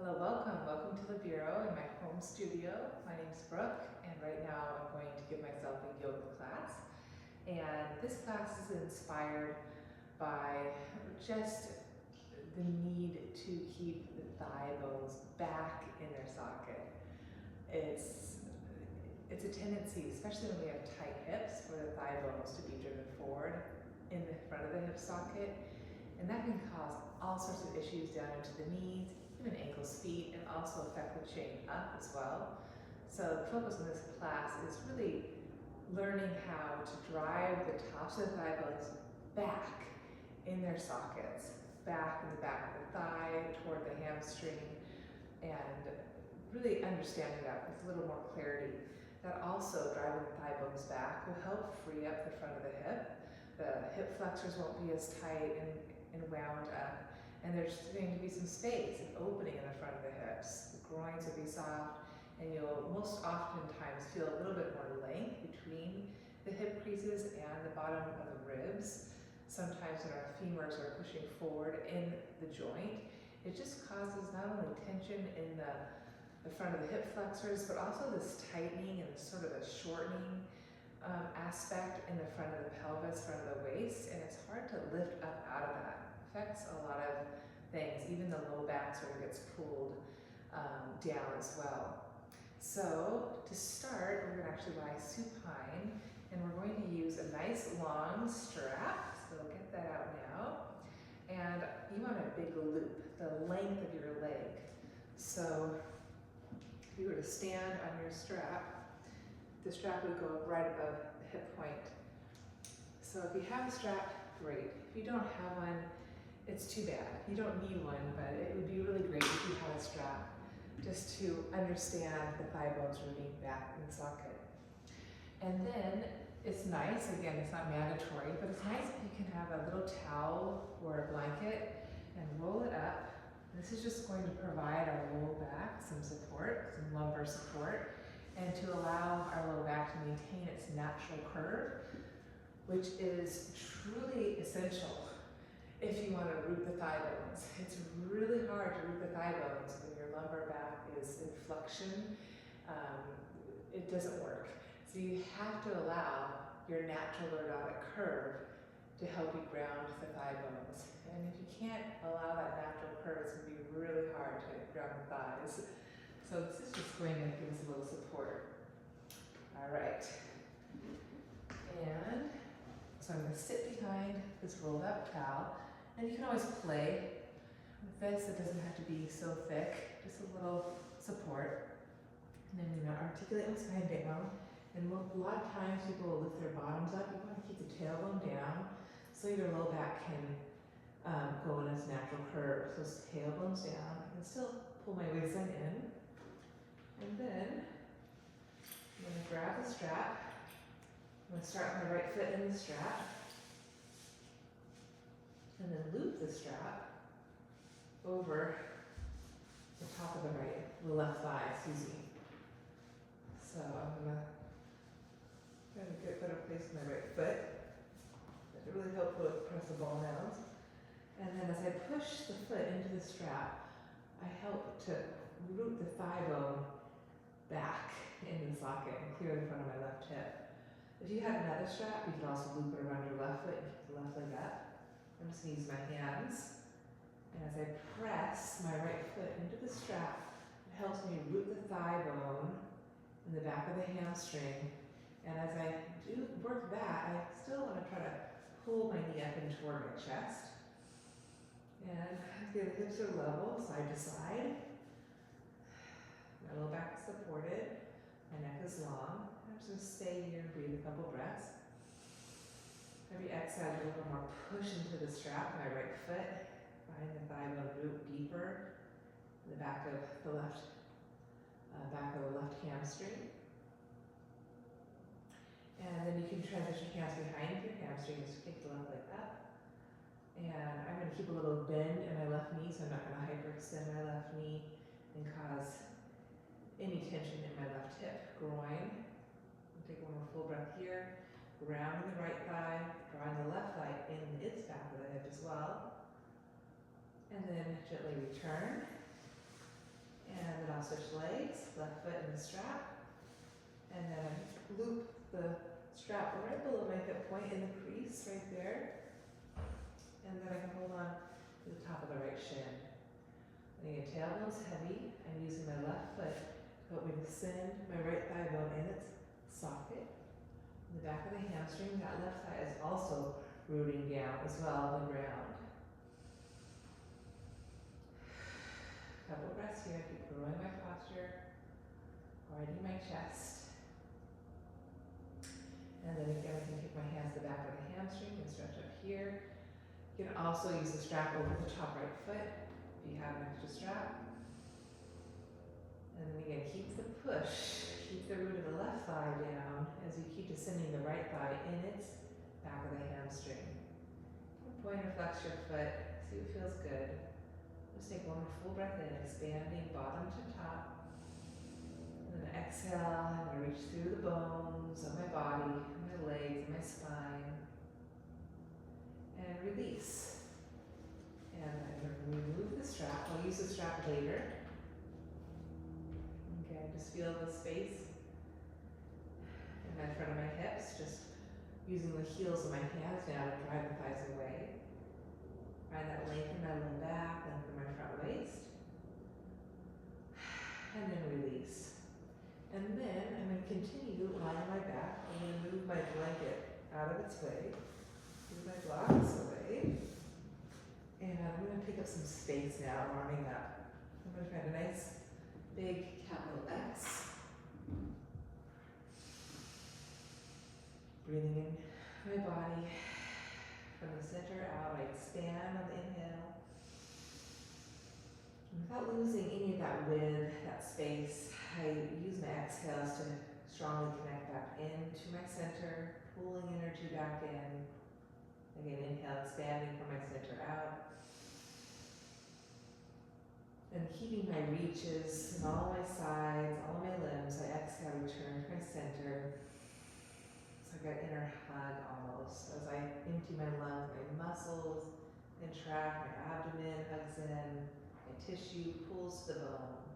Hello, welcome to the Bureau in my home studio. My name's Brooke, and right now I'm going to give myself a yoga class. And this class is inspired by just the need to keep the thigh bones back in their socket. It's a tendency, especially when we have tight hips, for the thigh bones to be driven forward in the front of the hip socket. And that can cause all sorts of issues down into the knees, even ankles, feet, and also affect the chain up as well. So the focus of this class is really learning how to drive the tops of the thigh bones back in their sockets, back in the back of the thigh, toward the hamstring, and really understanding that with a little more clarity. That also, driving the thigh bones back, will help free up the front of the hip. The hip flexors won't be as tight and wound up, and there's going to be some space and opening in the front of the hips. The groins will be soft, and you'll most oftentimes feel a little bit more length between the hip creases and the bottom of the ribs. Sometimes when our femurs are pushing forward in the joint, it just causes not only tension in the front of the hip flexors, but also this tightening and sort of a shortening aspect in the front of the pelvis, front of the waist, and it's hard to lift up out of that. It affects a lot of things, even the low back sort of gets pulled down as well. So to start, we're going to actually lie supine, and we're going to use a nice long strap, so get that out now, and you want a big loop, the length of your leg. So if you were to stand on your strap, the strap would go right above the hip point. So if you have a strap, great. If you don't have one, it's too bad. You don't need one, but it would be really great if you had a strap, just to understand the thigh bones rooting back in the socket. And then it's nice, again, it's not mandatory, but it's nice if you can have a little towel or a blanket and roll it up. This is just going to provide our low back some support, some lumbar support, and to allow our low back to maintain its natural curve, which is truly essential if you want to root the thigh bones. It's really hard to root the thigh bones when your lumbar back is in flexion. It doesn't work. So you have to allow your natural lordotic curve to help you ground the thigh bones. And if you can't allow that natural curve, it's going to be really hard to ground the thighs. So this is just going to give us a little support. All right. And so I'm going to sit behind this rolled up towel. And you can always play with this. It doesn't have to be so thick, just a little support. And then you're going to articulate my spine down. And a lot of times people will lift their bottoms up. You want to keep the tailbone down so your low back can go in its natural curve. So tailbone's down. I can still pull my waistline in. And then I'm going to grab the strap. I'm going to start with my right foot in the strap. And then loop the strap over the top of the left thigh, excuse me. So I'm going to get a better place with my right foot. It's really helpful to press the ball down. And then as I push the foot into the strap, I help to root the thigh bone back into the socket and clear the front of my left hip. If you had another strap, you could also loop it around your left foot and keep the left leg up. I'm just going to use my hands. And as I press my right foot into the strap, it helps me root the thigh bone in the back of the hamstring. And as I do work that, I still want to try to pull my knee up and toward my chest. And the hips are level, side to side. My low back is supported, my neck is long. I'm just going to stay here and breathe a couple breaths. Every exhale, a little more push into the strap, my right foot, find the thigh bone root deeper in the back of the left hamstring. And then you can transition hands behind your hamstring, just kick the left leg up. And I'm going to keep a little bend in my left knee, so I'm not going to hyperextend my left knee and cause any tension in my left hip. Groin. I'll take one more full breath here. Grounding the right thigh, drawing the left thigh in its back of the hip as well. And then gently return. then I'll switch legs, left foot in the strap, and then I loop the strap right below my hip point in the crease right there. And then I can hold on to the top of the right shin. And again, tailbone's heavy. I'm using my left foot to help me to send my right thigh bone in its socket. In the back of the hamstring, that left thigh is also rooting down as well on the ground. Couple breaths here. Keep growing my posture, widening my chest. And then again, I can take my hands to the back of the hamstring and stretch up here. You can also use the strap over the top right foot if you have an extra strap. And then again, keep the push. Keep the root of the left thigh down as you keep descending the right thigh in its back of the hamstring. Point and flex your foot. See what feels good. Just take one more full breath in, expanding bottom to top. And then exhale, I'm going to reach through the bones of my body, my legs, my spine. And release. And I'm going to remove the strap. I'll use the strap later. Okay, just feel the space in my front of my hips, just using the heels of my hands now to drive the thighs away. Find that length in my low back, length in my front waist. And then release. And then I'm going to continue lying on my back. I'm going to move my blanket out of its way. Move my blocks away. And I'm going to pick up some space now, warming up. I'm going to find a nice big capital X. Breathing in my body. From the center out, I expand on the inhale. And without losing any of that width, that space, I use my exhales to strongly connect back into my center, pulling energy back in. Again, inhale, expanding from my center out. And keeping my reaches in all my sides, all my limbs, I exhale, return to my center. It's like an inner hug almost. As I empty my lungs, my muscles contract, my abdomen hugs in, my tissue pulls to the bone.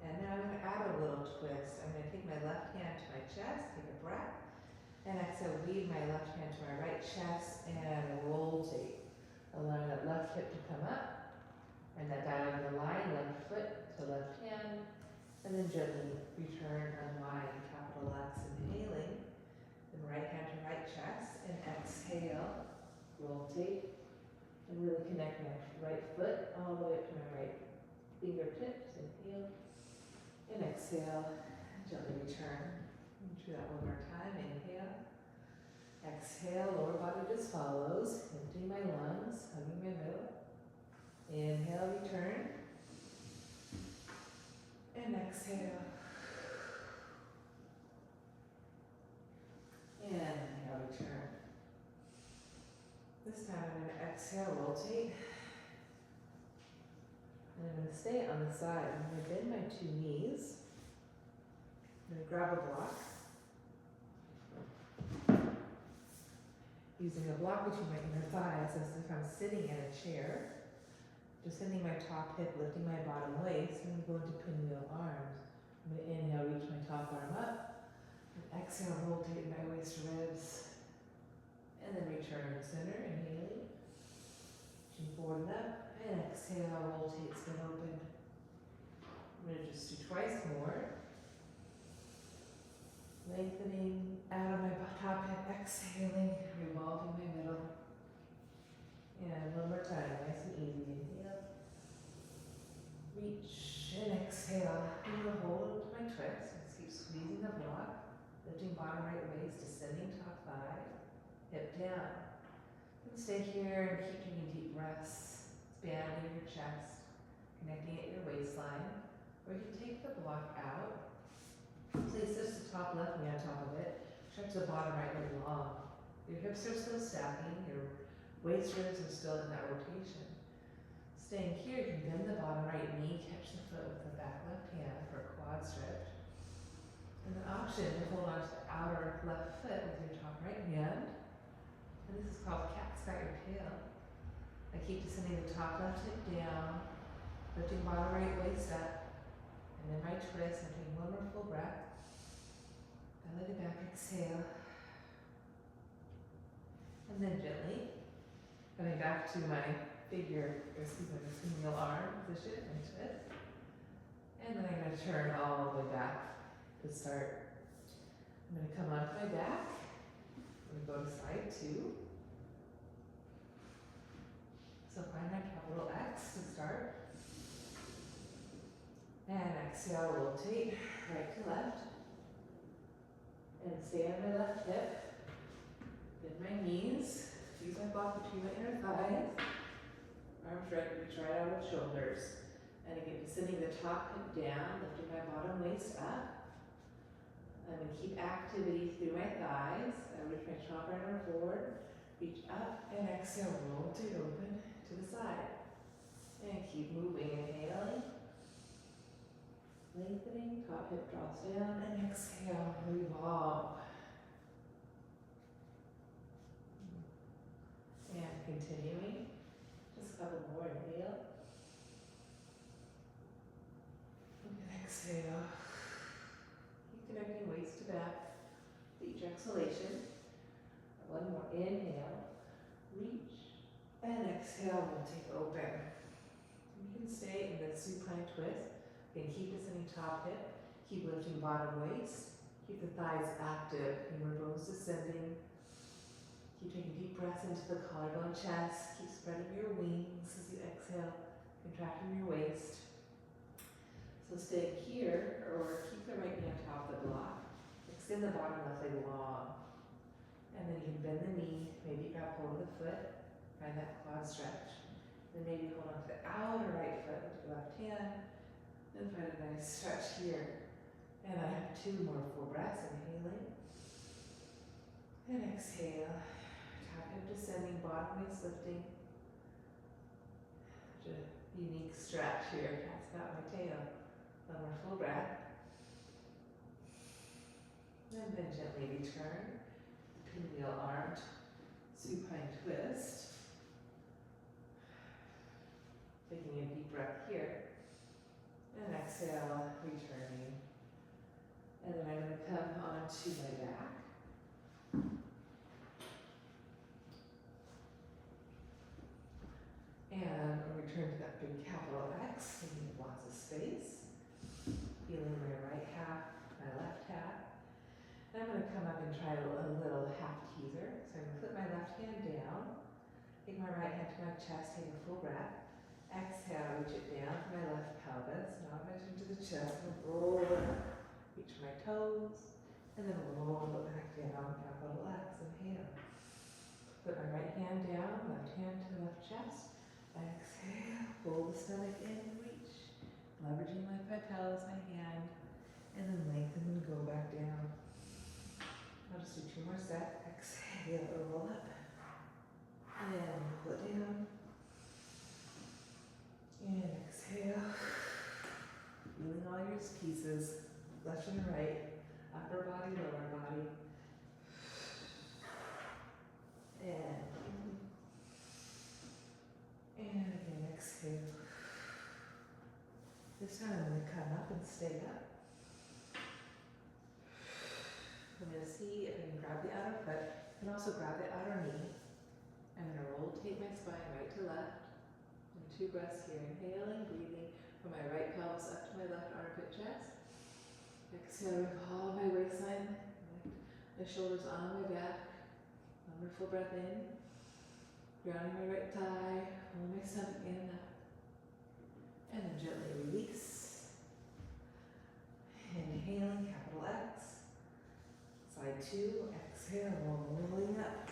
And now I'm going to add a little twist. I'm going to take my left hand to my chest, take a breath. And exhale, weave my left hand to my right chest and rotate, allowing that left hip to come up, and that diagonal line, left foot to left hand, and then gently return, unwind, capital X, inhaling, then right hand to right chest, and exhale, rotate, and really connect my right foot all the way up to my right fingertips, inhale, and exhale, gently return. Do that one more time. Inhale. Exhale. Lower body just follows. Emptying my lungs. Hugging my middle. Inhale. Return. And exhale. And inhale. Return. This time I'm going to exhale. Rotate. And I'm going to stay on the side. I'm going to bend my two knees. I'm going to grab a block. Using a block between my inner thighs as if I'm sitting in a chair. Descending my top hip, lifting my bottom waist, and go into pinwheel arms. I'm going to inhale, reach my top arm up. And exhale, rotate my waist ribs. And then return to center, inhaling. Reaching forward and up. And exhale, rotate, spin open. I'm going to just do twice more. Lengthening out of my top hip, exhaling, revolving my middle. And one more time, nice and easy. Inhale. Reach and exhale. I'm going to hold to my twist. Let's keep squeezing the block. Lifting bottom right waist, descending top thigh. Hip down. And stay here and keep taking deep breaths. Expanding your chest. Connecting at your waistline. Or you can take the block out. Place just the top left knee on top of it. Stretch the bottom right leg long. Your hips are still stacking. Your waist ribs are still in that rotation. Staying here, you can bend the bottom right knee, catch the foot with the back left hand for a quad stretch. And the option to hold on to the outer left foot with your top right hand. And this is called cat's got your tail. I keep descending the top left hip down, lifting bottom right waist up, And in my twist, I'm taking one more full breath. Belly to back, exhale. And then gently coming back to my femur arm position and twist. And then I'm going to turn all the way back to start. I'm going to come onto my back. I'm going to go to side 2. So find my capital X to start. And exhale, rotate right to left. And stay on my left hip. Bend my knees. Use my block between my inner thighs. Arms reach right out of shoulders. And again, descending the top hip down, lifting my bottom waist up. I'm going to keep activity through my thighs. I reach my top arm forward, reach up, and exhale, rotate open to the side. And keep moving, inhaling. Lengthening, top hip drops down, and exhale, revolve. And continuing, just a couple more, inhale. And exhale. Keep connecting waist to back, each exhalation. One more, inhale, reach, and exhale, rotate open. You can stay in the supine twist. Again, keep descending top hip, keep lifting bottom waist, keep the thighs active, femur bones descending. Keep taking deep breaths into the collarbone chest, keep spreading your wings as you exhale, contracting your waist. So stay here, or keep the right knee on top of the block. Extend the bottom left leg long. And then you can bend the knee, maybe grab hold of the foot, find that quad stretch. Then maybe hold on to the outer right foot with your left hand. Then find a nice stretch here. And I have 2 more full breaths, inhaling. And exhale. Top hip descending, bottom waist lifting. Such a unique stretch here. Cat's got my tail. One more full breath. And then gently return. Pinwheel armed supine twist. Taking a deep breath here. And exhale, returning. And then I'm going to come onto my back. And return to that big capital X, taking lots of space. Feeling my right half, my left half. And I'm going to come up and try a little half teaser. So I'm going to put my left hand down, take my right hand to my chest, take a full breath. Exhale, reach it down to my left pelvis. Now I'm going to turn to the chest and roll it up. Reach my toes, and then roll it back down, capital X, inhale. Put my right hand down, left hand to the left chest. Exhale, pull the stomach in and reach. Leveraging my patella as my hand, and then lengthen and go back down. I'll just do 2 more sets. Exhale, roll up. And pull it down. And exhale. Feeling all your pieces, left and right, upper body, lower body. And again, exhale. This time I'm going to come up and stay up. I'm going to see if I can grab the outer foot and also grab the outer knee. I'm going to rotate my spine right to left. And 2 breaths here, inhaling, breathing from my right pelvis up to my left armpit chest. Exhale, revolve my waistline, my shoulders on my back. One more full breath in. Grounding my right thigh, pulling my stomach in and up. And then gently release. Inhaling, capital X. Side 2, exhale, rolling up.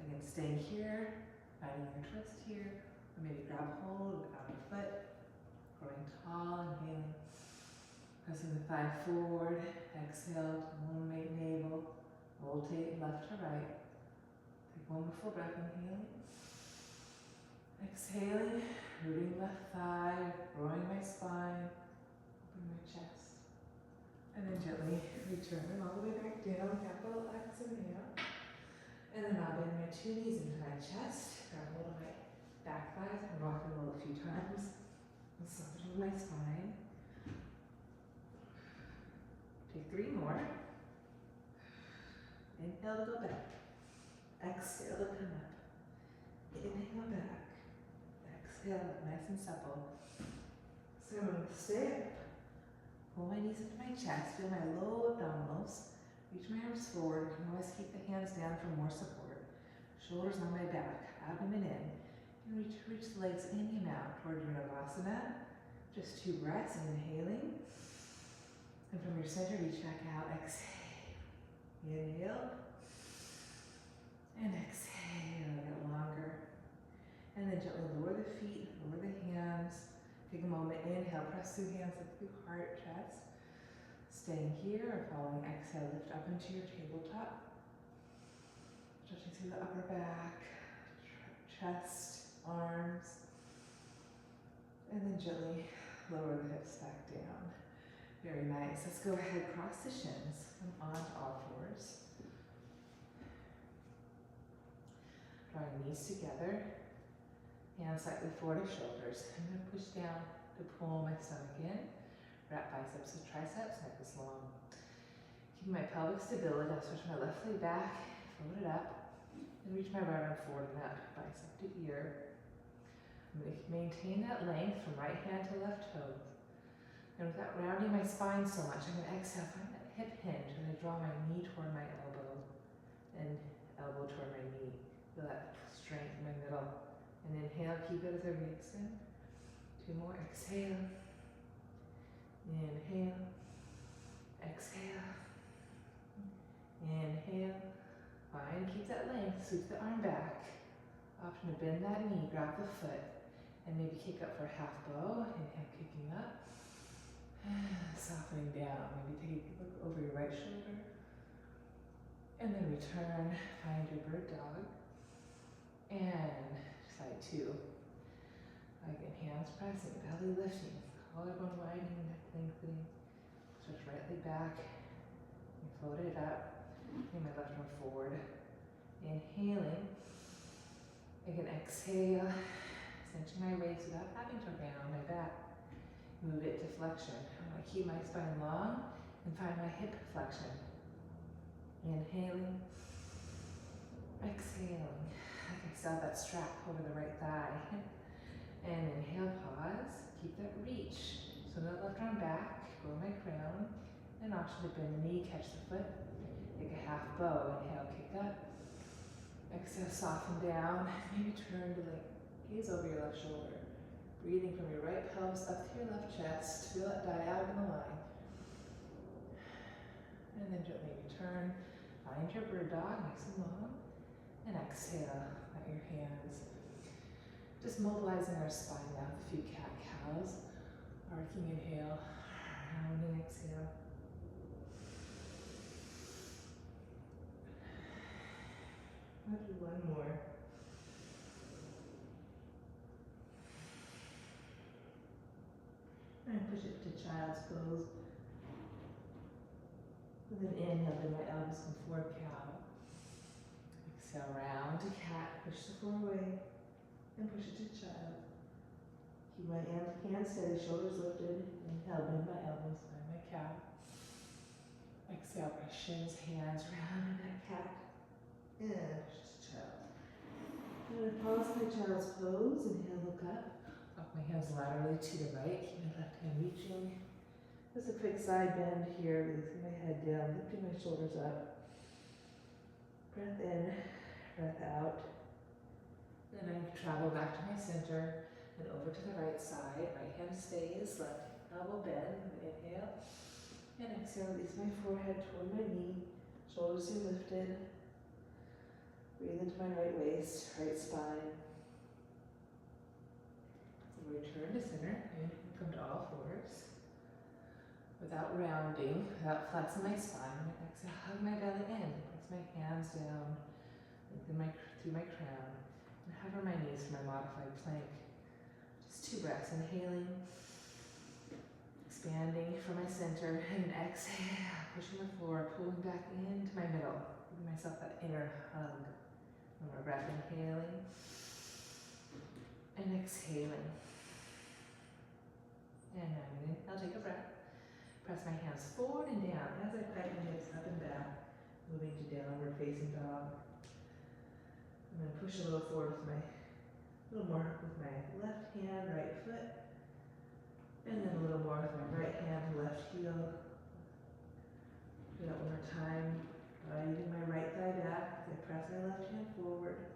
Again, staying here, finding your twist here. Or maybe grab hold of the outer foot. Growing tall, inhaling. Pressing the thigh forward. Exhale to elongate navel. Rotate left to right. Take 1 more full breath, inhaling. Exhaling, rooting left thigh, growing my spine, open my chest. And then gently return all the way back down, capital X, inhale. And then I'll bend my 2 knees into my chest, grab hold of my back thighs, and rock and roll a few times. And soften my spine. Take 3 more. Inhale to go back. Exhale to come up. Inhale back. Exhale, nice and supple. So I'm going to stay up. Pull my knees into my chest. Feel my low abdominals. Reach my arms forward. I can always keep the hands down for more support. Shoulders on my back. Abdomen in. And reach the legs in and out toward your Navasana. Just 2 breaths. Inhaling. And from your center, reach back out. Exhale. Inhale. And exhale. Get longer. And then gently lower the feet, lower the hands. Take a moment. Inhale. Press through hands up through heart, chest. Staying here. Following exhale, lift up into your tabletop. Stretching through the upper back, chest, arms. And then gently lower the hips back down. Very nice. Let's go ahead, cross the shins and onto all fours. Drawing knees together, hands slightly forward to shoulders. I'm going to push down to pull my stomach in. Wrap biceps to triceps, neck is long. Keep my pelvic stability. I'll stretch my left leg back, float it up, and reach my right arm forward and up, bicep to ear. I'm going to maintain that length from right hand to left toe. And without rounding my spine so much, I'm going to exhale, find that hip hinge, and I draw my knee toward my elbow, and elbow toward my knee. Feel that strength in my middle. And inhale, keep it as I re-extend. 2 more, exhale. Inhale. Exhale. Inhale. Fine, keep that length, sweep the arm back. Option to bend that knee, grab the foot, and maybe kick up for a half bow. Inhale, kicking up. Softening down, maybe take a look over your right shoulder. And then return, find your bird dog. And side 2. Again, hands pressing, belly lifting, collarbone widening, neck lengthening. Stretch right leg back. And float it up. Bring my left arm forward. Inhaling. Again, exhale. Cinching my waist without having to round my back. Move it to flexion. I'm going to keep my spine long and find my hip flexion. Inhaling. Exhaling. Like I saw that strap over the right thigh. And inhale, pause. Keep that reach. So that left arm back, grow my crown. And option to bend the knee, catch the foot. Take a half bow. Inhale, kick up. Exhale, soften down. Maybe turn to like gaze over your left shoulder. Breathing from your right pelvis up to your left chest. Feel that diagonal line. And then gently return. Find your bird dog, nice and long. And exhale, let your hands. Just mobilizing our spine now with a few cat-cows. Arcing inhale, rounding exhale. I'll do 1 more. And push it to child's pose. And then inhale, bend my elbows, come forward, cow. Exhale, round to cat, push the floor away, and push it to child. Keep my hands steady, shoulders lifted. Inhale, bend my elbows, find my cow. Exhale, press shins, hands round in that cat. And push to child. I'm going to pause my child's pose. Inhale, look up. Walk my hands laterally to the right, keep my left hand reaching. Just a quick side bend here, releasing my head down, lifting my shoulders up. Breath in, breath out. Then I travel back to my center and over to the right side. Right hand stays, left elbow bend. Inhale. And exhale, release my forehead toward my knee. Shoulders are lifted. Breathe into my right waist, right spine. Return to center, and come to all fours. Without rounding, without flexing my spine, exhale, hug my belly in, press my hands down, lengthen through my crown, and hover my knees for my modified plank. Just 2 breaths, inhaling, expanding from my center, and exhale, pushing the floor, pulling back into my middle, giving myself that inner hug. One more breath, inhaling, and exhaling. And now I'm going to inhale, take a breath. Press my hands forward and down as I plant my hips up and back, moving to downward facing dog. I'm going to push a little forward with a little more with my left hand, right foot, and then a little more with my right hand, left heel. Do that one more time. Using my right thigh back as I press my left hand forward,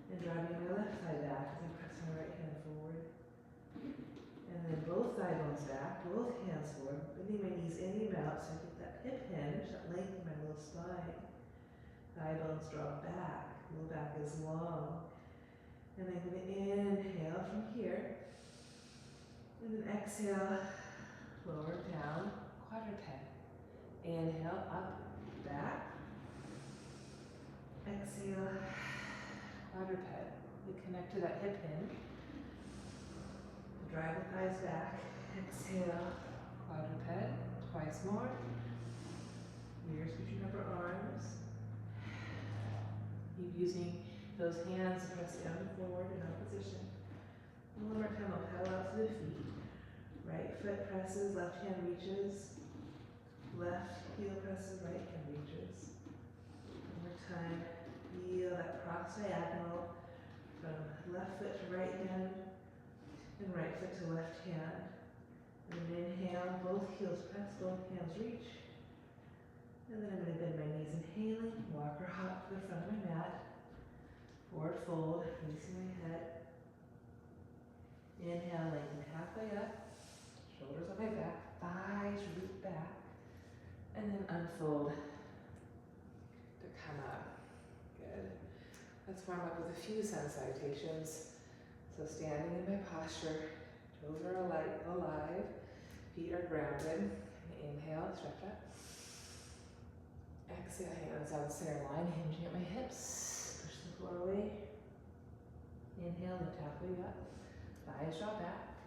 and driving my left thigh back as I press my right hand forward. And then both thigh bones back, both hands forward, bending my knees in and out so I get that hip hinge, that length in my little spine. Thigh bones draw back, low back is long. And I'm going to inhale from here, and then exhale, lower down, quadruped. Inhale, up, back. Exhale, quadruped. We connect to that hip hinge. Drive the thighs back. Exhale, quadruped. Twice more. Ears between upper arms. Keep using those hands to press down and forward in our position. One more time, I'll pedal out to the feet. Right foot presses, left hand reaches. Left heel presses, right hand reaches. One more time, feel that cross diagonal from left foot to right hand and right foot to left hand. And then inhale, both heels press, both hands reach. And then I'm going to bend my knees, inhaling, walk or hop to the front of my mat. Forward fold, releasing my head. Inhale, lengthen halfway up. Shoulders on my back, thighs root back. And then unfold to come up. Good. Let's warm up with a few sun salutations. So standing in my posture, toes are alive, feet are grounded. Inhale, stretch up. Exhale, hands on the center line, hinging at my hips. Push the floor away. Inhale, lift halfway up. Thighs draw back.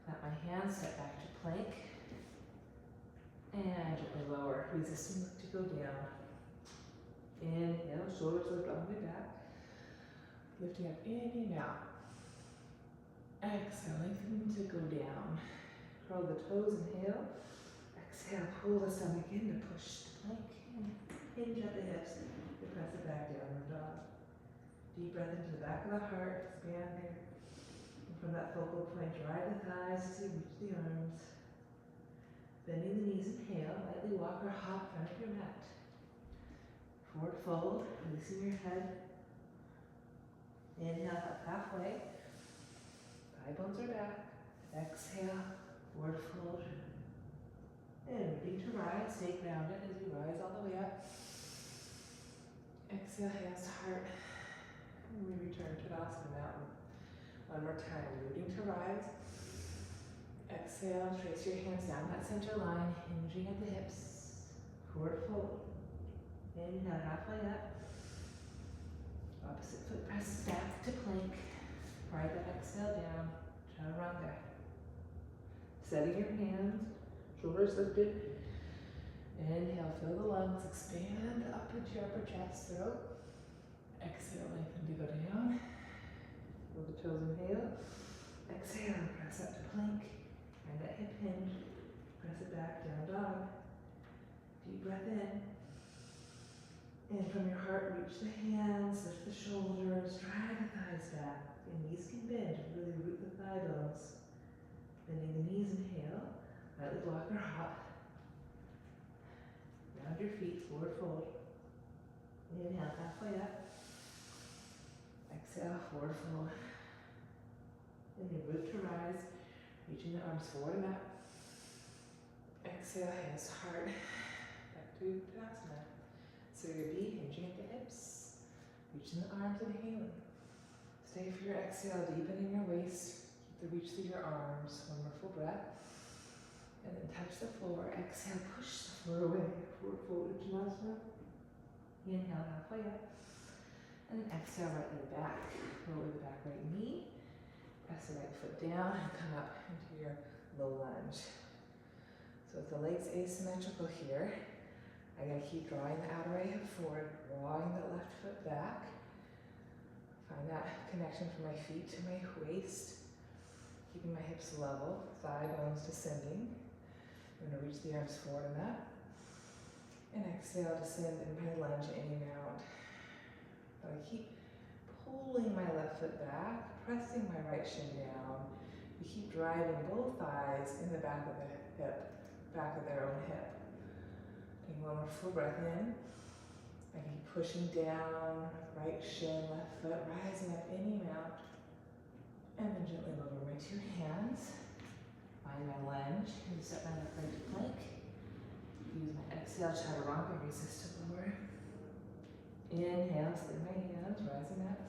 Plant my hands, step back to plank. And gently lower, resisting to go down. Inhale, shoulders lift all the way back. Lifting up in and out. Exhale, lengthening to go down. Curl the toes, inhale. Exhale, pull the stomach in to push to plank. And hinge at the hips to press it back, downward dog. Deep breath into the back of the heart, expand there. And from that focal point, drive the thighs as you reach the arms. Bending the knees, inhale, lightly walk or hop front of your mat. Forward fold, releasing your head. Inhale, up halfway. Thigh bones are back. Exhale, forward fold. And ready to rise, stay grounded as you rise all the way up. Exhale, hands to heart. And we return to Tadasana Mountain. One more time, rooting to rise. Exhale, trace your hands down that center line, hinging at the hips. Forward fold. Inhale, halfway up. Opposite foot presses back to plank. Ride that exhale down, chaturanga. Setting your hands, shoulders lifted. Inhale, fill the lungs, expand up into your upper chest, throat. Exhale, lengthen to go down. Feel the toes, inhale. Exhale, press up to plank. And that hip hinge, press it back, down dog. Deep breath in. And from your heart, reach the hands, lift the shoulders, drag the thighs back. The knees can bend, really root the thigh bones. Bending the knees, inhale. Lightly walk or hop. Round your feet, forward fold. Inhale, halfway up. Exhale, forward fold. And then root to rise. Reaching the arms forward and up. Exhale, hands to heart. Back to Tadasana. So your B, hinging at the hips. Reaching the arms, inhaling. Stay for your exhale, deepening your waist. Keep the reach through your arms. One more full breath. And then touch the floor. Exhale, push the floor away. Forward fold, Uttanasana. Inhale, halfway up. And then exhale, right leg back. Lower the back right knee. Press the right foot down and come up into your low lunge. So if the leg's asymmetrical here, I gotta keep drawing the outer right hip forward, drawing the left foot back. Find that connection from my feet to my waist. Keeping my hips level, thigh bones descending. I'm going to reach the arms forward and up. And exhale, descend in my lunge any amount. But I keep pulling my left foot back, pressing my right shin down. We keep driving both thighs in the back of the hip, back of their own hip. Take one more full breath in. I keep pushing down, right shin, left foot, rising up any amount. And then gently lower my two hands. Find my lunge, and set my left leg to plank. Use my exhale, chaturanga, resist to lower. Inhale, slip my hands, rising up.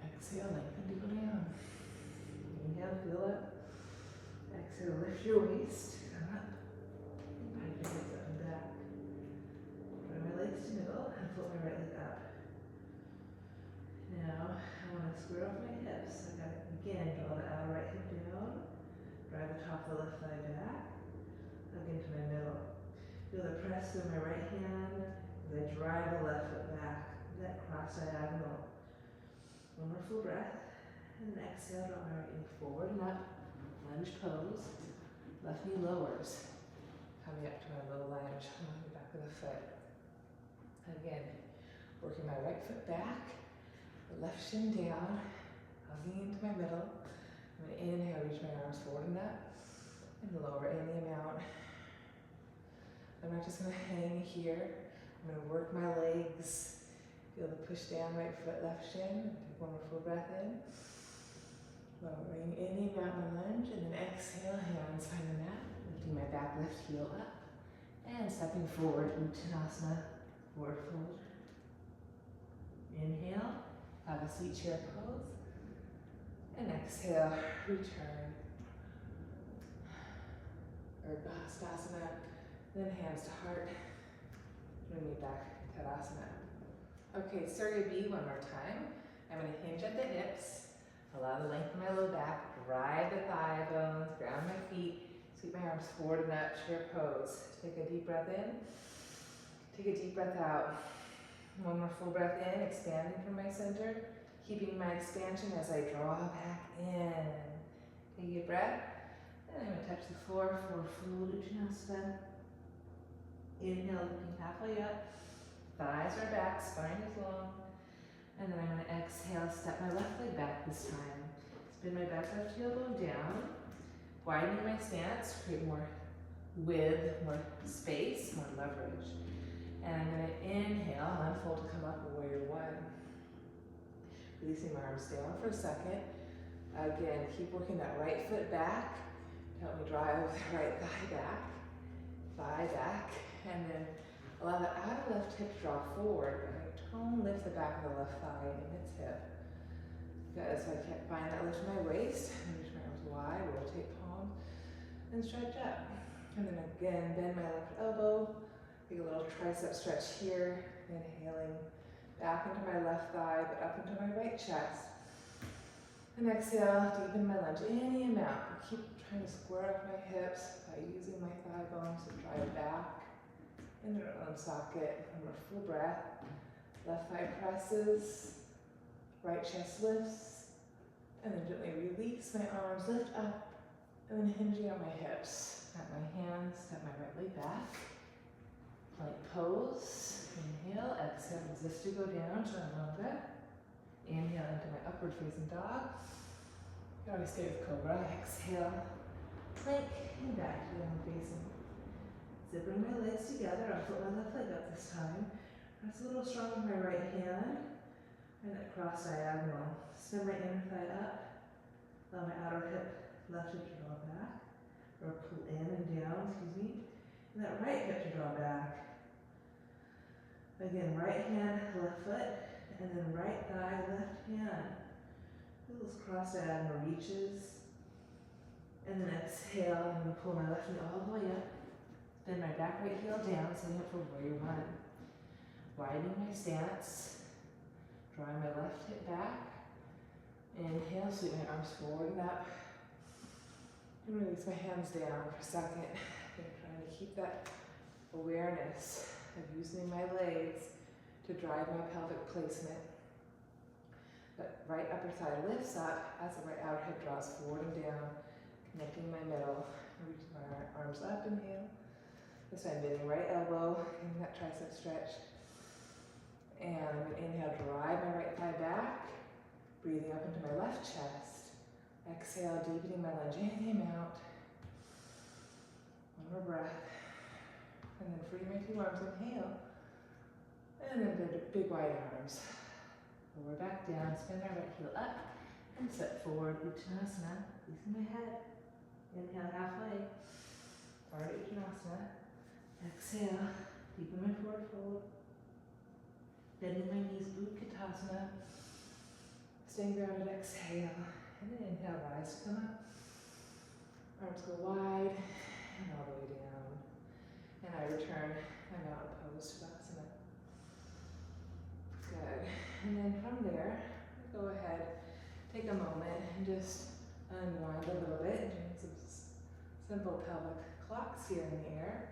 Exhale, lengthen to go down. Inhale, feel up. Exhale, lift your waist, come up. Find your legs up and back. Bring my legs to middle and flip my right leg up. Now, I want to square off my hips. I got to again draw the outer right hip down. Drive the top of the left thigh back. Hug into my middle. Feel the press through my right hand. Then drive the left foot back. That cross diagonal. One more full breath. And then exhale, draw my right knee forward and up. Lunge pose. Left knee lowers. Coming up to my low lunge on the back of the foot. Again, working my right foot back. The left shin down. Hugging into my middle. I'm going to inhale, reach my arms forward and up. And lower any amount. I'm not just going to hang here. I'm going to work my legs. Feel the push down, right foot, left shin. Take one more full breath in. Lowering any amount in lunge. And then exhale, hands find the mat. Lifting my back left heel up. And stepping forward, Uttanasana, forward fold. Inhale, have a seat chair pose. And exhale, return. Urdhva, then hands to heart. Bring me back, Tadasana. Okay, Surya B one more time. I'm going to hinge at the hips. Allow the length of my low back. Ride the thigh bones. Ground my feet. Sweep my arms forward and up. Chair pose. Take a deep breath in. Take a deep breath out. One more full breath in. Expanding from my center. Keeping my expansion as I draw back in. Take a breath. And I'm going to touch the floor for full Uttanasana. Inhale, looking halfway up. Thighs are back, spine is long. And then I'm going to exhale, step my left leg back this time. Spin my back left heel bone down. Widening my stance, create more width, more space, more leverage. And I'm going to inhale, unfold to come up in warrior one. Releasing my arms down for a second. Again, keep working that right foot back. Help me drive the right thigh back, and then allow the outer left hip to draw forward. And I tone lift the back of the left thigh in its hip. Good, so I can't find that lift in my waist. And reach my arms wide, rotate palms, and stretch up. And then again, bend my left elbow. Take a little tricep stretch here. Inhaling back into my left thigh, but up into my right chest. And exhale, deepen my lunge any amount. Keep trying to square up my hips by using my thigh bones to drive back in their own socket. One more full breath. Left thigh presses, right chest lifts, and then gently release my arms, lift up, and then hinging on my hips. Snap my hands, step my right leg back. Plank pose. Inhale, exhale, resist to go down, chaturanga. Inhale into my upward facing dog. You always stay with cobra. Exhale, plank, and back to downward facing. Zipping my legs together, I'll put my left leg up this time. Press a little strong with my right hand. And that cross diagonal. Spin my inner thigh up. Allow my outer hip, left hip to draw back. Or pull in and down, And that right hip to draw back. Again, right hand, left foot. And then right thigh, left hand. Feel those cross diagonal reaches. And then exhale, I'm going to pull my left knee all the way up. Then my back right heel down, setting up for warrior one. Widening my stance. Drawing my left hip back. Inhale, sweep my arms forward and up. And release my hands down for a second. I'm trying to keep that awareness of using my legs to drive my pelvic placement. That right upper thigh lifts up as the right outer hip draws forward and down, connecting my middle. Reach my arms up, inhale. This time bending right elbow, getting that tricep stretch. And I'm going to inhale, drive my right thigh back, breathing up into my left chest. Exhale, deepening my lunge, inhale out. One more breath. And then free my two arms, inhale. And then big wide arms. Lower back down, spin my right heel up, and step forward, Uttanasana, facing my head. Inhale halfway. Ardha Uttanasana. Exhale, deepen my forward fold. Bending my knees, Utkatasana. Staying grounded, exhale. And then inhale, rise to come up. Arms go wide and all the way down. And I return my mountain pose, Tadasana. Good. And then from there, go ahead, take a moment and just unwind a little bit, doing some simple pelvic clocks here in the air.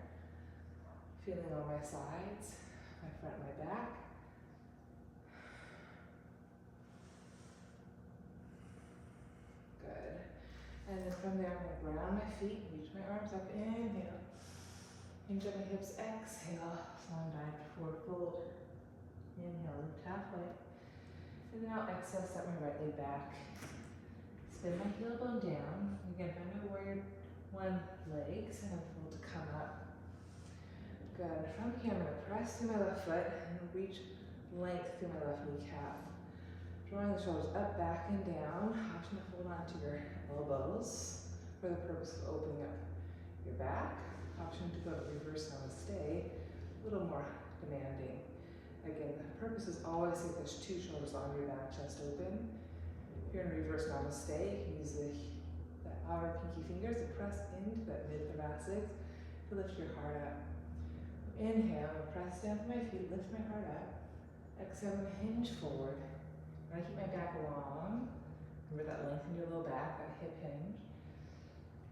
Feeling on my sides, my front, my back. Good. And then from there, I'm going to ground my feet, reach my arms up, inhale. Hinge at my hips, exhale. Swan dive, forward fold. Inhale, lift halfway. And then I'll exhale, step my right leg back. Spin my heel bone down. Again, find my warrior one legs and fold to come up. Good. From here, I'm going to press through my left foot and reach length through my left kneecap. Drawing the shoulders up, back, and down. Option to hold on to your elbows for the purpose of opening up your back. Option to go to reverse namaste, a little more demanding. Again, the purpose is always to get those two shoulders on your back, chest open. If you're in reverse namaste, you can use the outer pinky fingers to press into that mid-thoracic to lift your heart up. Inhale, press down to my feet, lift my heart up. Exhale, and hinge forward. I'm going to keep my back long. Remember that length in your low back, that hip hinge.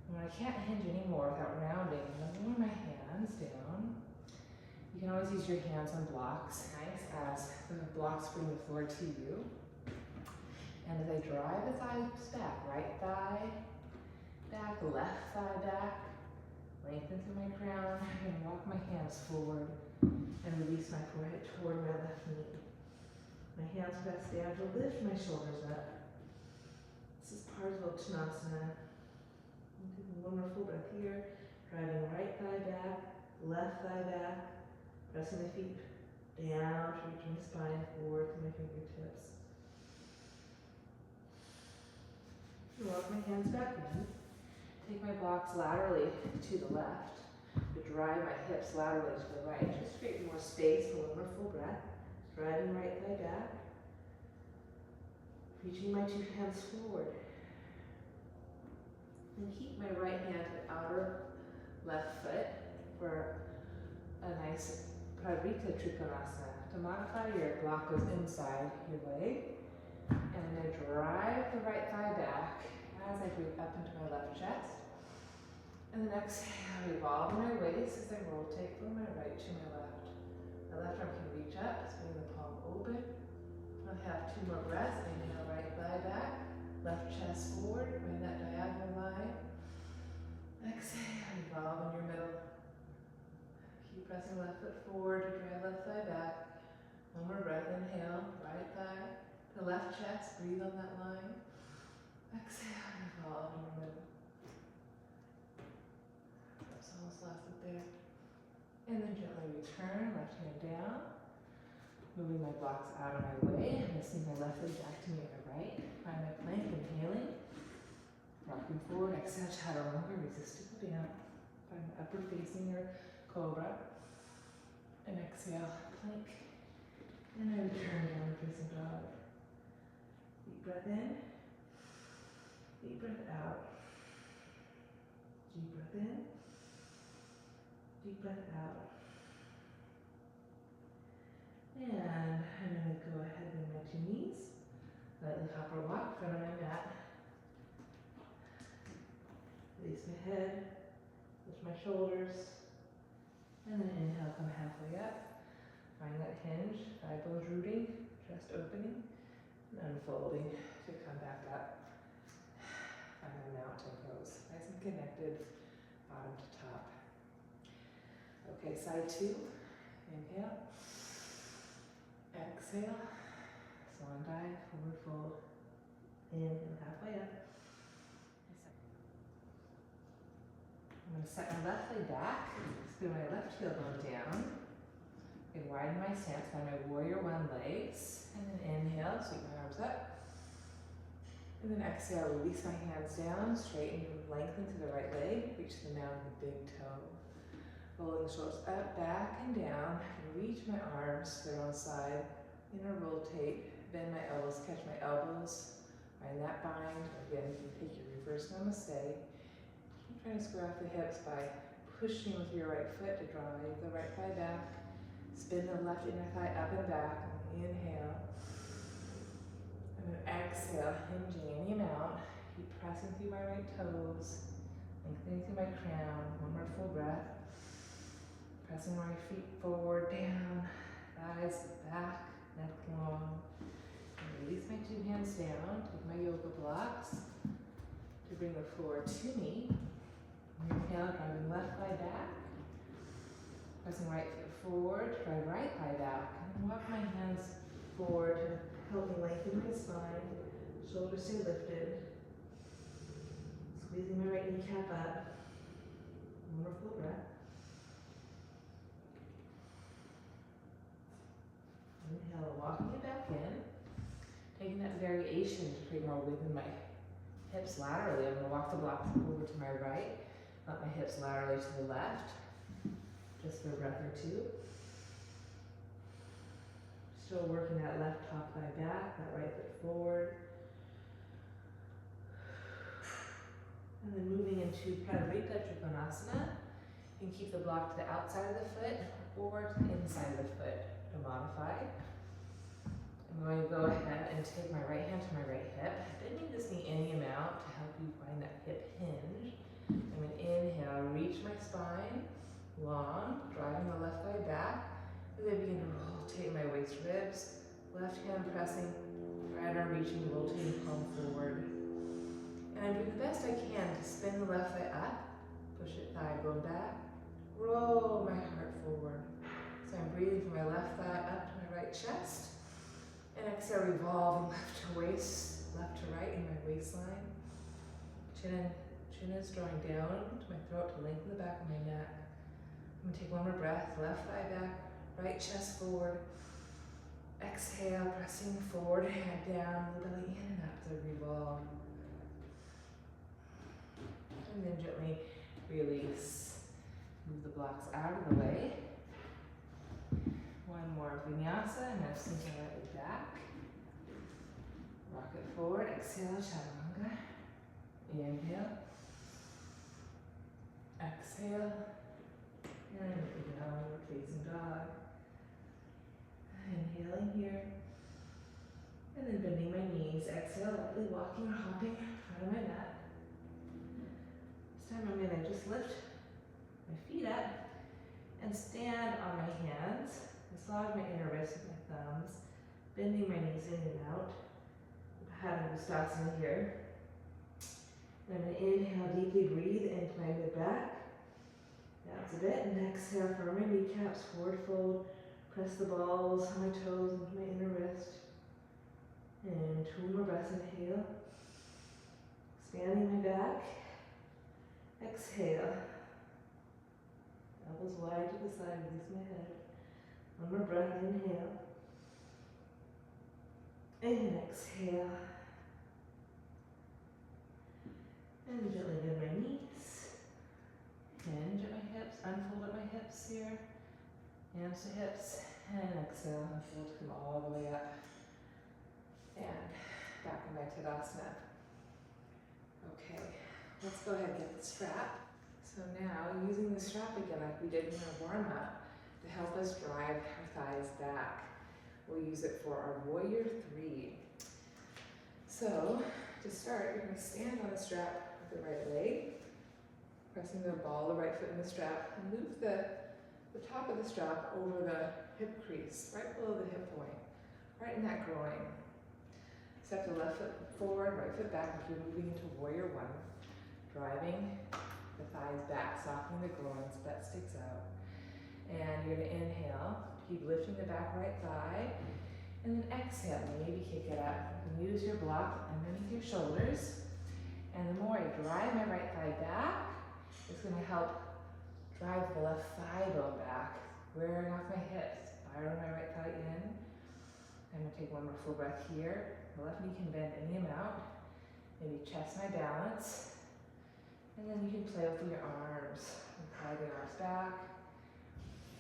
And when I can't hinge anymore without rounding, I'm going to lower my hands down. You can always use your hands on blocks, nice, as the blocks bring the floor to you. And as I drive the thighs back, right thigh back, left thigh back, lengthen through my crown. I'm going to walk my hands forward and release my forehead toward my left knee. My hands press down to lift my shoulders up. This is part of Uttanasana. One more full breath here. Driving right thigh back, left thigh back. Pressing the feet down to reach my spine forward to my fingertips. Walk my hands back in. Take my blocks laterally to the left. To drive my hips laterally to the right. Just create more space for one more full breath. Driving right thigh back. Reaching my two hands forward. And keep my right hand to the outer left foot for a nice Pradrita Trikonasana. To modify, your block goes inside your leg. And then drive the right thigh back as I breathe up into my left chest. And then exhale, revolve my waist as I rotate from my right to my left. My left arm can reach up, swing the palm open. I'll have two more breaths. Inhale, right thigh back, left chest forward, bring that diagonal line. Exhale, revolve in your middle. Keep pressing left foot forward to drive left thigh back. One more breath, inhale, right thigh to left chest, breathe on that line. Exhale, revolve in your middle. That's almost lasted there. And then gently return, left hand down. Moving my blocks out of my way. I'm going to sing my left leg back to me on the right. Find my plank, inhaling. Rocking forward, exhale, chaturanga, resisting down. Find my upward facing or cobra. And exhale, plank. And I return down facing dog. Deep breath in. Deep breath out. Deep breath in. Deep breath out. And I'm going to go ahead and bend my two knees. Lightly hop or walk in front of my mat. Release my head. Lift my shoulders. And then inhale, come halfway up. Find that hinge, thigh bones rooting, chest opening, and unfolding to come back up. Find my mountain pose. Nice and connected bottom to top. Okay, side two. Inhale. Exhale. Swan dive, forward fold. Inhale, halfway up. I'm going to set my left leg back, spin my left heel bone down, and widen my stance by my warrior one legs, and then inhale, sweep my arms up, and then exhale, release my hands down, straighten and lengthen to the right leg, reach the mound of the big toe. Rolling shoulders up, back, and down, and reach my arms to the wrong side, inner rotate, bend my elbows, catch my elbows, find that bind. Again, you can take your reverse namaste. Trying to square off the hips by pushing with your right foot to drive the right thigh back. Spin the left inner thigh up and back. Inhale. And then exhale, hinging any amount. Keep pressing through my right toes. Lengthening through my crown. One more full breath. Pressing my feet forward, down. Thighs back, neck long. And release my two hands down. Take my yoga blocks to bring the floor to me. Inhale, driving left thigh back. Pressing right foot forward, drive right thigh back. And then walk my hands forward to help me lengthen my spine. Shoulders stay lifted. Squeezing my right kneecap up. One more full breath. Inhale, walking it back in. Taking that variation to create more width in my hips laterally. I'm going to walk the blocks over to my right. Let my hips laterally to the left, just for a breath or two. Still working that left top thigh back, that right foot forward. And then moving into Pradvarita Trikonasana. You can keep the block to the outside of the foot or to the inside of the foot to modify. I'm going to go ahead and take my right hand to my right hip, bending this knee any amount to help you find that hip hinge. I'm going to inhale, reach my spine long, driving the left thigh back as I begin to rotate my waist ribs. Left hand pressing, right arm reaching, rotating palm forward. And I'm doing the best I can to spin the left thigh up, push it thigh bone back, roll my heart forward. So I'm breathing from my left thigh up to my right chest, and exhale, revolving left to waist, left to right in my waistline. Chin is drawing down to my throat to lengthen the back of my neck. I'm going to take one more breath, left thigh back, right chest forward. Exhale, pressing forward, head down, the belly in and up to revolve. And then gently release. Move the blocks out of the way. One more vinyasa, and now sink my right leg back. Rock it forward, exhale, chaturanga. Inhale. Exhale, and downward facing dog. Inhaling here, and then bending my knees. Exhale, lightly walking or hopping in front of my mat. This time I'm going to just lift my feet up and stand on my hands. Massage my inner wrists with my thumbs, bending my knees in and out. Having Ustasana here. And I'm going to inhale, deeply breathe into my mid back. Bounce a bit, and exhale, firm my kneecaps, forward fold. Press the balls on my toes into my inner wrist. And two more breaths, inhale. Expanding my back. Exhale. Elbows wide to the side, release my head. One more breath, inhale. And exhale. And gently bend my knees. Hinge at my hips, unfold at my hips here. Hands to hips. And exhale, unfold, come all the way up. And back in my Tadasana. Okay, let's go ahead and get the strap. So now, using the strap again like we did in our warm-up to help us drive our thighs back. We'll use it for our Warrior 3. So, to start, you're going to stand on the strap with the right leg, pressing the ball of the right foot in the strap, and move the top of the strap over the hip crease, right below the hip point, right in that groin. Step the left foot forward, right foot back, like you're moving into Warrior 1. Driving the thighs back, softening the groins, butt sticks out. And you're gonna inhale, keep lifting the back right thigh, and then exhale, maybe kick it up. You can use your block underneath your shoulders. And the more I drive my right thigh back, it's gonna help drive the left thigh bone back, squaring off my hips, spiral my right thigh in. I'm gonna take one more full breath here. The left knee can bend any amount. Maybe chest my balance. And then you can play with your arms. Pry the arms back,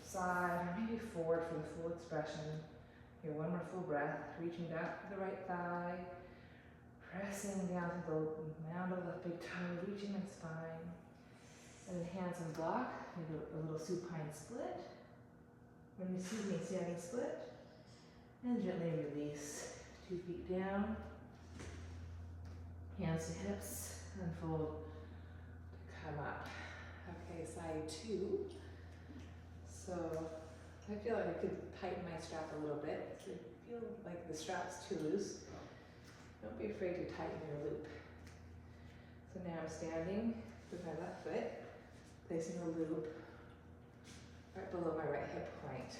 side, or maybe forward for the full expression. Here, one more full breath, reaching back to the right thigh, pressing down to the mound of the left big toe, reaching my spine. And then hands on block, maybe a little supine split. Standing split. And gently release. 2 feet down. Hands to hips, unfold, come up. Okay, side 2. So I feel like I could tighten my strap a little bit. So I feel like the strap's too loose. Don't be afraid to tighten your loop. So now I'm standing with my left foot, placing a loop right below my right hip point.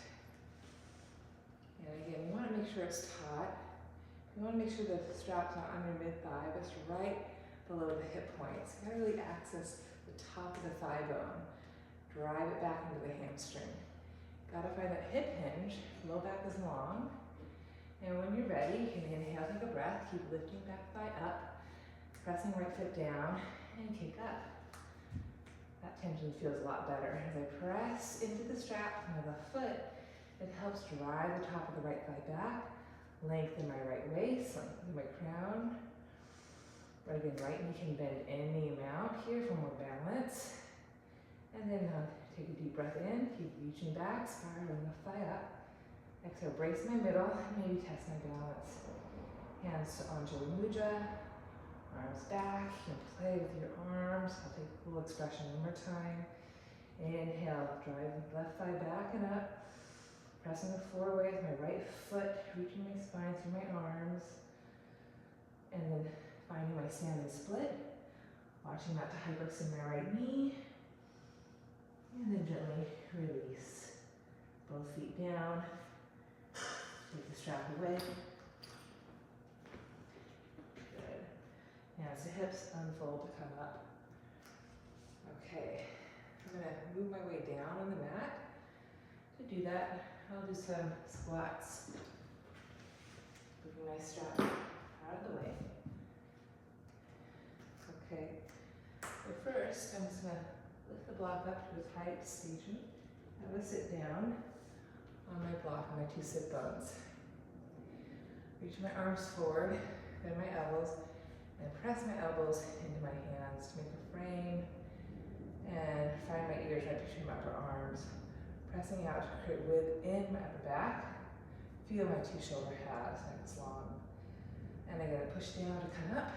And again, you want to make sure it's taut. You want to make sure the strap's not under mid-thigh, but it's right below the hip points. You gotta really access the top of the thigh bone. Drive it back into the hamstring. Gotta find that hip hinge, low back is long. And when you're ready, you can inhale, take a breath, keep lifting back thigh up, pressing right foot down, and kick up. That tension feels a lot better. As I press into the strap with my left foot, it helps drive the top of the right thigh back, lengthen my right waist, lengthen my crown. Right again, right knee can bend any amount here for more balance. And then take a deep breath in, keep reaching back, spiraling the thigh up. Exhale, brace my middle, maybe test my balance. Hands to Anjali Mudra, arms back, you can play with your arms. I'll take a full expression one more time. Inhale, drive the left thigh back and up. Pressing the floor away with my right foot, reaching my spine through my arms. And then finding my standing split. Watching that to hyperextend my right knee. And then gently release. Both feet down. Take the strap away. Good. Hands to hips, unfold to come up. Okay. I'm going to move my way down on the mat. To do that, I'll do some squats. Moving my strap out of the way. Okay. So first, I'm just going to lift the block up to its height station. I'm going to sit down on my block on my 2 sit bones. Reach my arms forward, bend my elbows, and press my elbows into my hands to make a frame. And find my ears right between my upper arms. Pressing out to create width in my upper back. Feel my 2 shoulder halves nice long. And I'm going to push down to come up.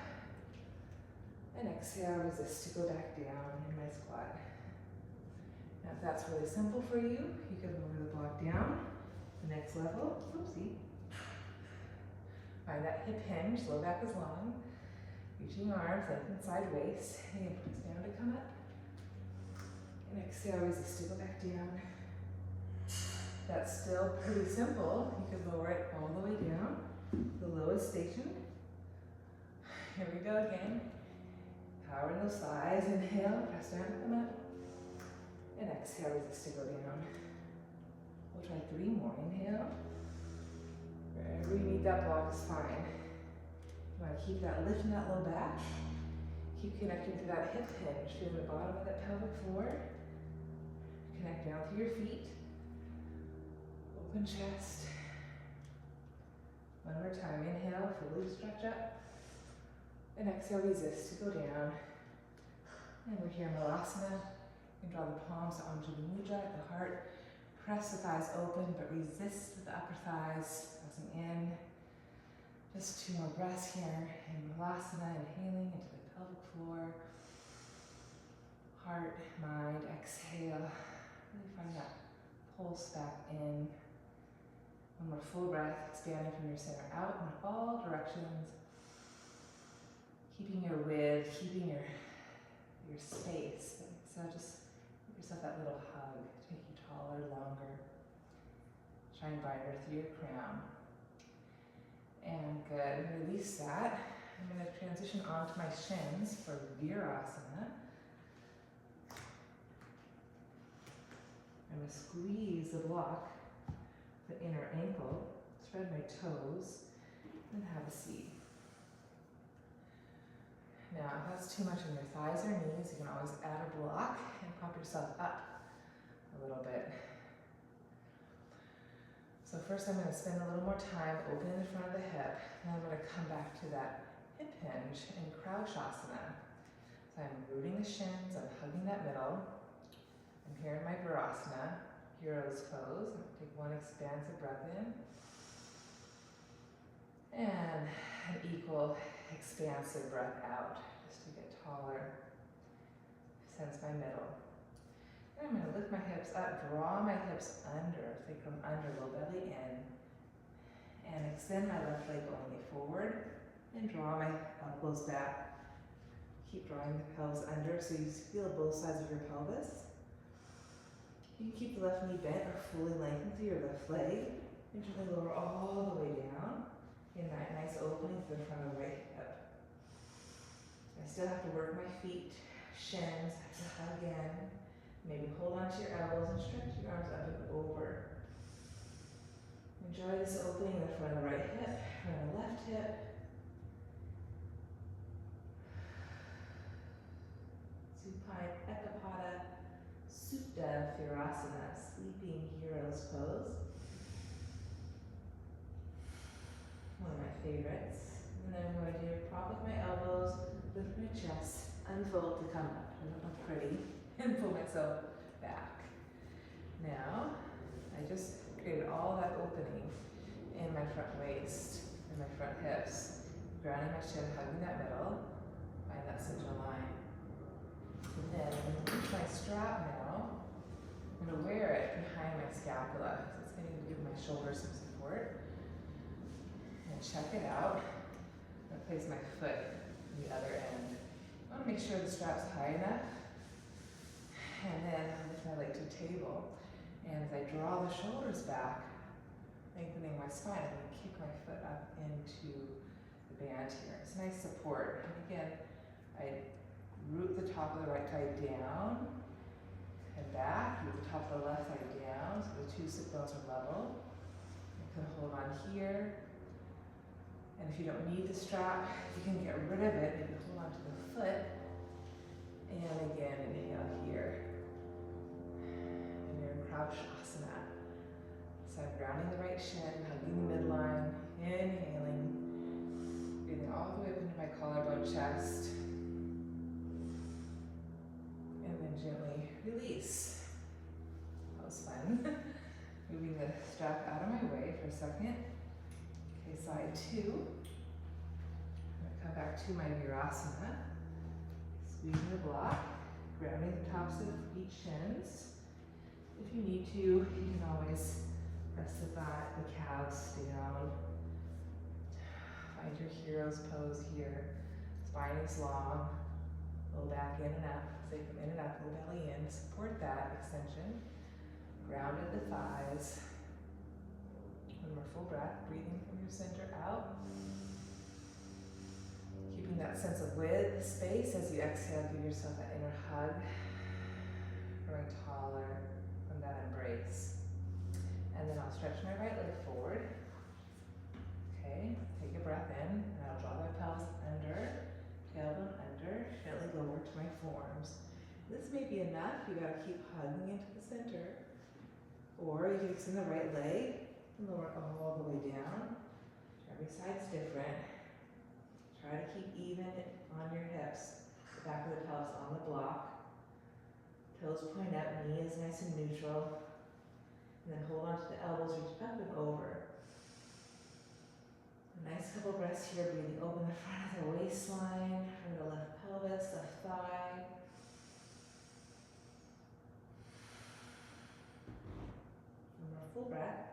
And exhale, resist to go back down in my squat. Now if that's really simple for you, you can lower the block down. The next level, oopsie. Find that hip hinge, low back is long. Reaching arms, lengthen side waist. And press down to come up. And exhale, resist to go back down. That's still pretty simple. You can lower it all the way down, the lowest station. Here we go again. Power in those thighs. Inhale, press down to come up. And exhale, resist to go down. We'll try 3 more. Inhale. Wherever you need that block is fine. You want to keep that lift in that low back. Keep connecting to that hip hinge. Feel the bottom of that pelvic floor. Connect down through your feet. Open chest. One more time. Inhale, fully stretch up. And exhale, resist to go down. And we're here in Malasana. You can draw the palms to Anjali Mudra at the heart. Press the thighs open, but resist with the upper thighs, pressing in. Just 2 more breaths here in Malasana, inhaling into the pelvic floor. Heart, mind, exhale. Really find that pulse back in. One more full breath, expanding from your center out in all directions. Keeping your width, keeping your space. So just give yourself that little hug to make you taller, longer. Shine brighter through your crown. And good. Release that. I'm going to transition onto my shins for Virasana. I'm going to squeeze the block, the inner ankle, spread my toes, and have a seat. Now, if that's too much on your thighs or knees, you can always add a block and pop yourself up a little bit. So first I'm going to spend a little more time opening the front of the hip, and I'm going to come back to that hip hinge in Crouchasana. So I'm rooting the shins, I'm hugging that middle. I'm here in my Virasana, hero's pose. Take one expansive breath in. And an equal expansive breath out, just to get taller. Sense my middle. And I'm going to lift my hips up, draw my hips under, sacrum under, low belly in. And extend my left leg only forward, and draw my elbows back. Keep drawing the pelvis under so you feel both sides of your pelvis. You can keep the left knee bent or fully lengthened through your left leg. And gently lower all the way down. In that nice opening through the front of the right hip. I still have to work my feet, shins, I have to hug in. Maybe hold on to your elbows and stretch your arms up and over. Enjoy this opening in the front of the right hip, front of the left hip. Supine Ekapada Supta Virasana, sleeping hero's pose. One of my favorites. And then I'm going to prop with my elbows, lift my chest, unfold to come up. I don't look pretty. And pull myself back. Now, I just created all that opening in my front waist and my front hips. Grounding my chin, hugging that middle. Find that center line. And then I'm going to use my strap now. I'm going to wear it behind my scapula. So it's going to give my shoulders some support. And check it out. I'm going to place my foot on the other end. I want to make sure the strap's high enough. And then I lift my leg to the table. And as I draw the shoulders back, lengthening my spine, I'm going to kick my foot up into the band here. It's nice support. And again, I root the top of the right thigh down and back, root the top of the left thigh down so the two sit bones are level. You can hold on here. And if you don't need the strap, you can get rid of it. Maybe hold on to the foot. And again, inhale here. And you're in Crouchasana. So I'm grounding the right shin, hugging the midline, inhaling, breathing all the way up into my collarbone chest. And then gently release. That was fun. Moving the strap out of my way for a second. Okay, side two. I'm going to come back to my Virasana. Squeezing the block, grounding the tops of each shins. If you need to, you can always press the thigh, the calves down. Find your hero's pose here. Spine is long, low back in and up, sacrum in and up, low belly in. Support that extension. Grounded the thighs. One more full breath, breathing from your center out. Keeping that sense of width, space as you exhale, give yourself that inner hug. Growing taller from that embrace. And then I'll stretch my right leg forward. Okay, take a breath in, and I'll draw my pelvis under, tailbone under, gently lower to my forearms. This may be enough, you gotta keep hugging into the center. Or you can extend the right leg and lower it all the way down. Every side's different. Try to keep even on your hips. The back of the pelvis on the block. Toes point up, knee is nice and neutral. And then hold on to the elbows, reach up and over. A nice couple breaths here, breathing open the front of the waistline, from the left pelvis, left thigh. One more full breath.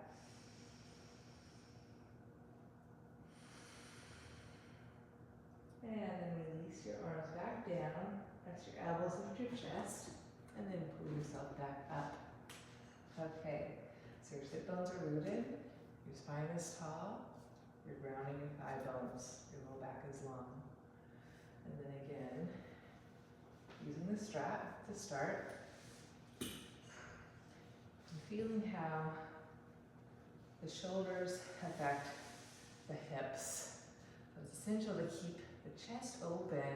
And then release your arms back down. Press your elbows into your chest. and then pull yourself back up. Okay, so your sit bones are rooted, your spine is tall, you're grounding your thigh bones, your low back is long. And then again, using the strap to start, and feeling how the shoulders affect the hips. So it's essential to keep the chest open,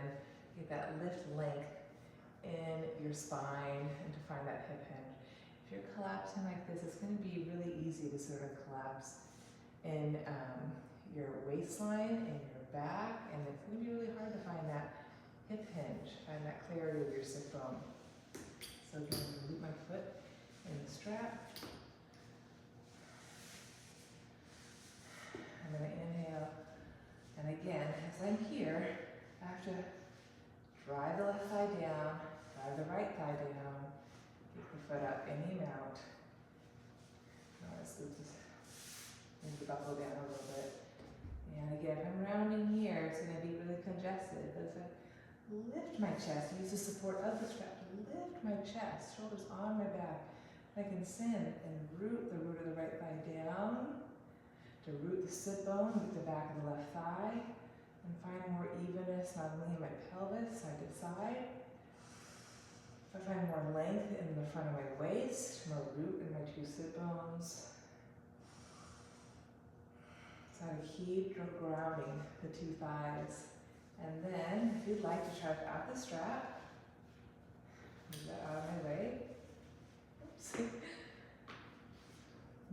get that lift length in your spine, and to find that hip hinge. If you're collapsing like this, it's going to be really easy to sort of collapse in your waistline and your back, and it's going to be really hard to find that hip hinge, find that clarity of your sit bone. So again, I'm going to loop my foot in the strap. I'm going to inhale, and again, as I'm here, I have to drive the left thigh down, drive the right thigh down, keep the foot up any amount. Let's move the buckle down a little bit. And again, if I'm rounding here, it's going to be really congested. As I lift my chest, use the support of the strap to lift my chest, shoulders on my back. I can send and root the root of the right thigh down, to root the sit bone, root the back of the left thigh, and find more evenness not only in my pelvis, side to side. I find more length in the front of my waist, more root in my two sit bones. So I keep grounding the two thighs. And then, if you'd like to try out the strap, move that out of my way. Oops.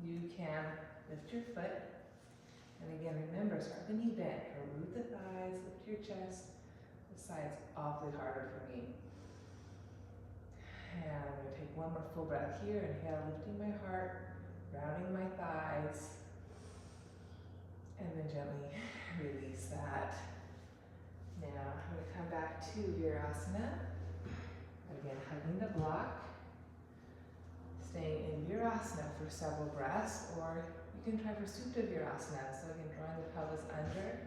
You can lift your foot. And again, remember, start the knee bent, or root the thighs, lift your chest. This side's awfully harder for me. And I'm going to take one more full breath here. Inhale, lifting my heart, rounding my thighs. And then gently release that. Now, I'm going to come back to Virasana. Again, hugging the block. Staying in Virasana for several breaths, or you can try for Supta Virasana. So again, drawing the pelvis under,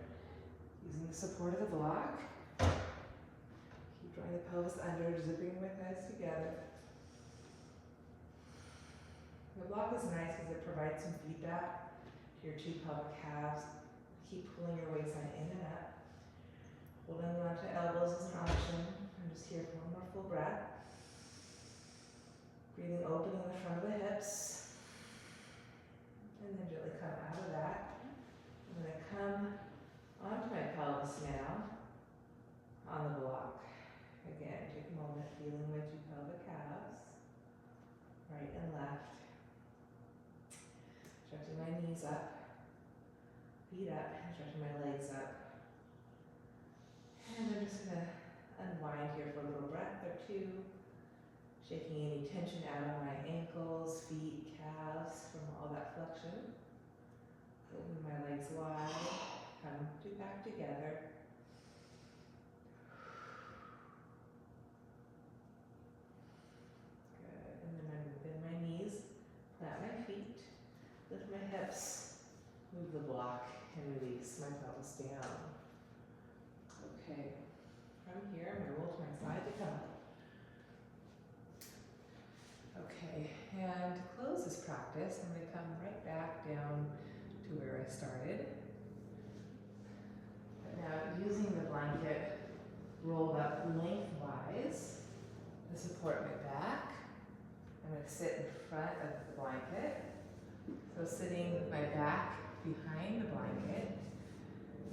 using the support of the block. Keep drawing the pelvis under, zipping my thighs together. The block is nice because it provides some feedback to your two pelvic calves. Keep pulling your waistline in and up. Holding on to elbows is an option. I'm just here for one more full breath. Breathing open in the front of the hips. And then gently come out of that. I'm going to come onto my pelvis now on the block. Again, take a moment feeling my two pelvic calves, right and left. Stretching my knees up, feet up, and stretching my legs up. And I'm just going to unwind here for a little breath or two. Shaking any tension out of my ankles, feet, calves from all that flexion. Open my legs wide, come back together. Good, and then I'm going to bend my knees, plant my feet, lift my hips, move the block, and release my pelvis down. Okay, from here I'm going to roll to my side to come up. Okay, and to close this practice, I'm going to come right back down to where I started. But now, using the blanket rolled up lengthwise to support my back, I'm going to sit in front of the blanket. So sitting with my back behind the blanket,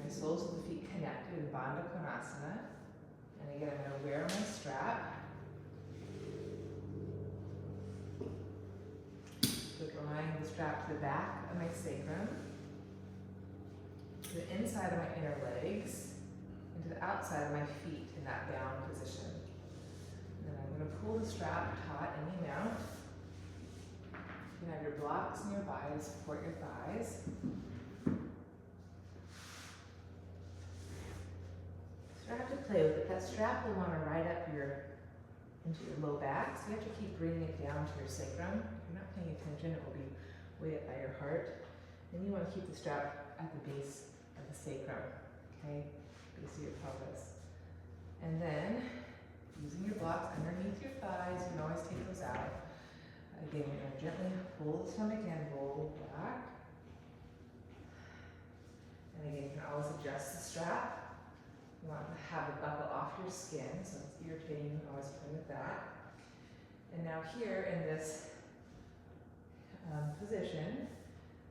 my soles of the feet connected in Bandha Konasana. And again, I'm going to wear my strap. So drawing the strap to the back of my sacrum, to the inside of my inner legs, and to the outside of my feet in that bound position. And then I'm going to pull the strap taut any amount. You can have your blocks nearby to support your thighs. Strap to play with it. That strap will want to ride up into your low back, so you have to keep bringing it down to your sacrum. If you're not paying attention, it will be way up by your heart. Then you want to keep the strap at the base of the sacrum, okay? Base of your pelvis. And then Using your blocks underneath your thighs, you can always take those out. Again, you're going to gently pull the stomach in, roll back. And again, you can always adjust the strap. You want to have it buckle off your skin, so it's irritating, you can always play with that. And now here in this position,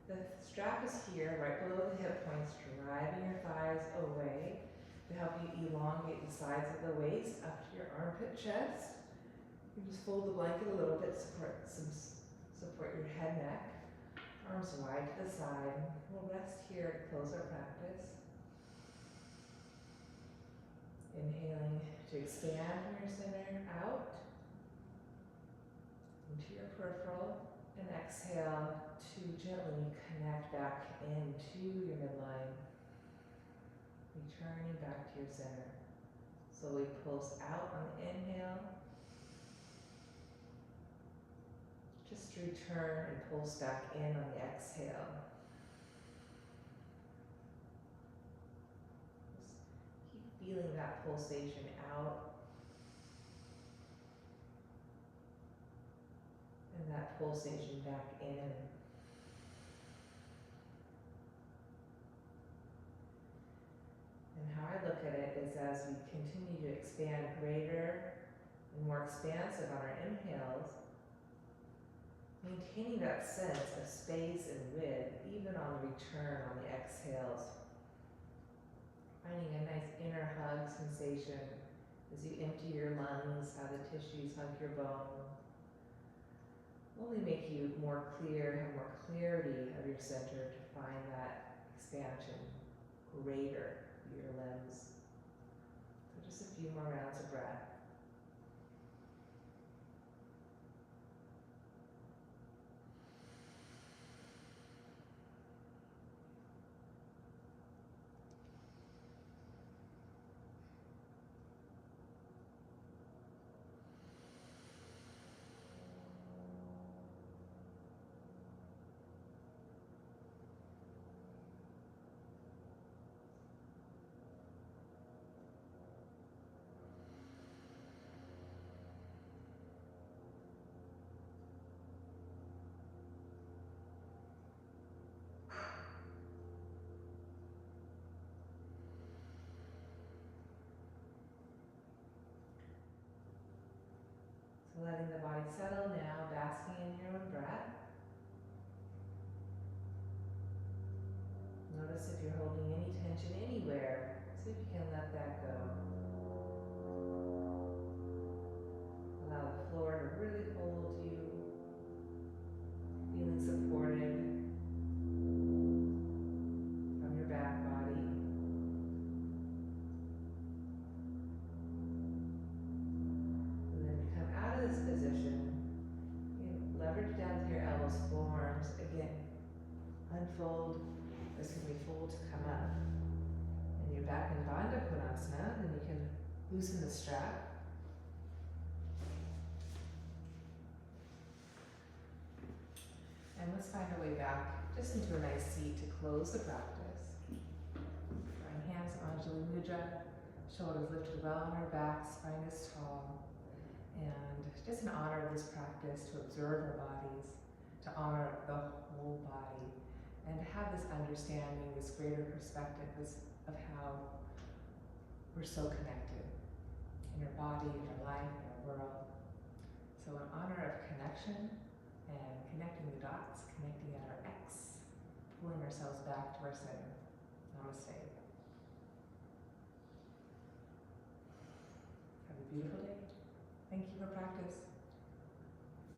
the strap is here, right below the hip points, driving your thighs away to help you elongate the sides of the waist up to your armpit chest. You can just fold the blanket a little bit, support your head, neck, arms wide to the side. We'll rest here to close our practice. Inhaling to expand from your center out into your peripheral, and exhale to gently connect back into your midline, returning back to your center. Slowly pulse out on the inhale. Just return and pulse back in on the exhale. Just keep feeling that pulsation out. And that pulsation back in. And how I look at it is as we continue to expand greater and more expansive on our inhales, maintaining that sense of space and width, even on the return on the exhales. Finding a nice inner hug sensation as you empty your lungs, how the tissues hug your bone. Only make you more clear, have more clarity of your center to find that expansion greater through your limbs. So just a few more rounds of breath. So letting the body settle now, basking in your own breath. Notice if you're holding any tension anywhere. See if you can let that go. Allow the floor to really hold you, feeling supported from your back body. And then you come out of this position, you leverage down to your elbows, forearms. Again, unfold. This can be fold to come up. And you're back in Bandha Konasana, then you can loosen the strap. And let's find our way back just into a nice seat to close the practice. Right hands on Anjali Mudra, shoulders lifted well on our back, spine is tall. And just in honor of this practice, to observe our bodies, to honor the whole body, and to have this understanding, this greater perspective of how we're so connected in our body, in our life, in our world. So in honor of connection and connecting the dots, connecting at our X, pulling ourselves back to our center. Namaste. Have a beautiful day. Thank you for practice.